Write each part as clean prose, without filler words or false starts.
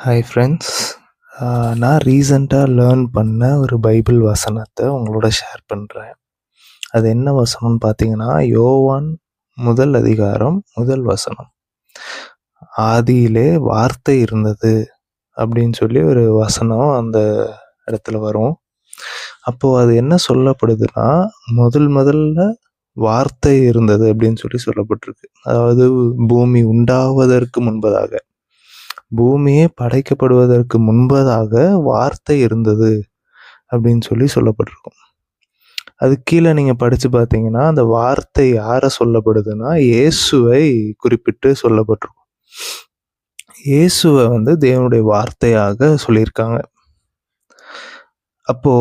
Hi friends. நான் ரீசெண்டாக learn பண்ண ஒரு பைபிள் வசனத்தை உங்களோட ஷேர் பண்ணுறேன். அது என்ன வசனம்னு பார்த்தீங்கன்னா, யோவான் 1 ஆதியிலே வார்த்தை இருந்தது அப்படின்னு சொல்லி ஒரு வசனம் அந்த இடத்துல வரும். அப்போது அது என்ன சொல்லப்படுதுன்னா, முதல்ல வார்த்தை இருந்தது அப்படின்னு சொல்லி சொல்லப்பட்டிருக்கு. அதாவது பூமி உண்டாவதற்கு முன்பதாக, பூமியே படைக்கப்படுவதற்கு முன்பதாக வார்த்தை இருந்தது அப்படின்னு சொல்லி சொல்லப்பட்டிருக்கும். அது கீழே நீங்கள் படித்து பார்த்தீங்கன்னா, அந்த வார்த்தை யாரை சொல்லப்படுதுன்னா, இயேசுவை குறிப்பிட்டு சொல்லப்பட்டிருக்கும். இயேசுவை தேவனுடைய வார்த்தையாக சொல்லியிருக்காங்க. அப்போ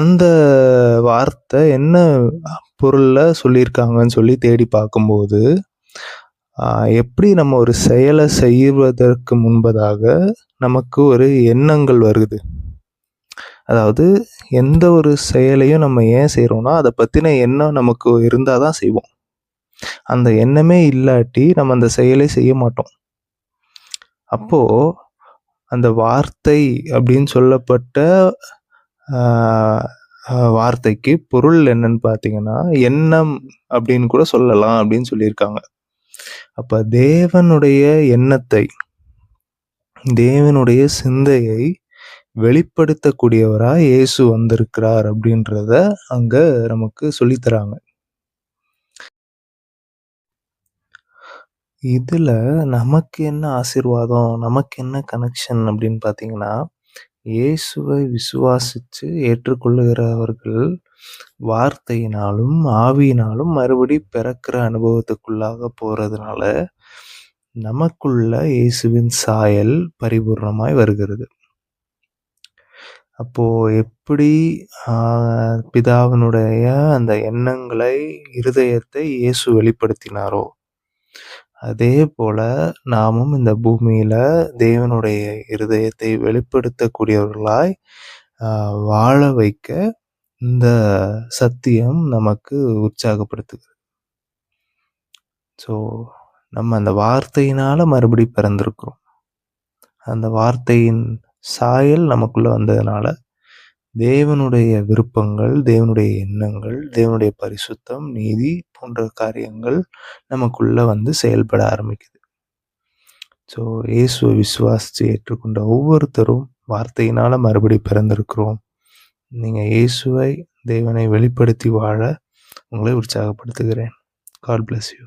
அந்த வார்த்தை என்ன பொருள்ல சொல்லியிருக்காங்கன்னு சொல்லி தேடி பார்க்கும்போது, எப்படி நம்ம ஒரு செயலை செய்வதற்கு முன்பதாக நமக்கு ஒரு எண்ணங்கள் வருது. அதாவது எந்த ஒரு செயலையும் நம்ம ஏன் செய்கிறோம்னா, அதை பற்றின எண்ணம் நமக்கு இருந்தால் தான் செய்வோம். அந்த எண்ணமே இல்லாட்டி நம்ம அந்த செயலை செய்ய மாட்டோம். அப்போது அந்த வார்த்தை அப்படின்னு சொல்லப்பட்ட வார்த்தைக்கு பொருள் என்னன்னு பார்த்தீங்கன்னா, எண்ணம் அப்படின்னு கூட சொல்லலாம் அப்படின்னு சொல்லியிருக்காங்க. அப்போ தேவனுடைய எண்ணத்தை, தேவனுடைய சிந்தையை வெளிப்படுத்தக்கூடியவராக இயேசு வந்திருக்கிறார் அப்படின்றத அங்க நமக்கு சொல்லித்தராங்க. இதுல நமக்கு என்ன ஆசீர்வாதம், நமக்கு என்ன கனெக்ஷன் அப்படின்னு பார்த்தீங்கன்னா, இயேசுவை விசுவாசித்து ஏற்றுக்கொள்ளுகிறவர்கள் வார்த்தையினாலும் ஆவியினாலும் மறுபடி பிறக்கிற அனுபவத்துக்குள்ளாக போறதுனால நமக்குள்ள இயேசுவின் சாயல் பரிபூர்ணமாய் வருகிறது. அப்போ எப்படி பிதாவினுடைய அந்த எண்ணங்களை, இருதயத்தை இயேசு வெளிப்படுத்தினாரோ, அதே போல நாமும் இந்த பூமியில தேவனுடைய இருதயத்தை வெளிப்படுத்தக்கூடியவர்களாய் வாழ வைக்க இந்த சத்தியம் நமக்கு உற்சாகப்படுத்துகிறது. ஸோ நம்ம அந்த வார்த்தையினால மறுபடி பிறந்திருக்கிறோம். அந்த வார்த்தையின் சாயல் நமக்குள்ள வந்ததுனால தேவனுடைய விருப்பங்கள், தேவனுடைய எண்ணங்கள், தேவனுடைய பரிசுத்தம், நீதி போன்ற காரியங்கள் நமக்குள்ள செயல்பட ஆரம்பிக்குது. ஸோ இயேசுவை விசுவாசித்து ஏற்றுக்கொண்ட ஒவ்வொருத்தரும் வார்த்தையினால மறுபடி பிறந்திருக்கிறோம். நீங்கள் இயேசுவை, தேவனை வெளிப்படுத்தி வாழ உங்களை உற்சாகப்படுத்துகிறேன். God bless you.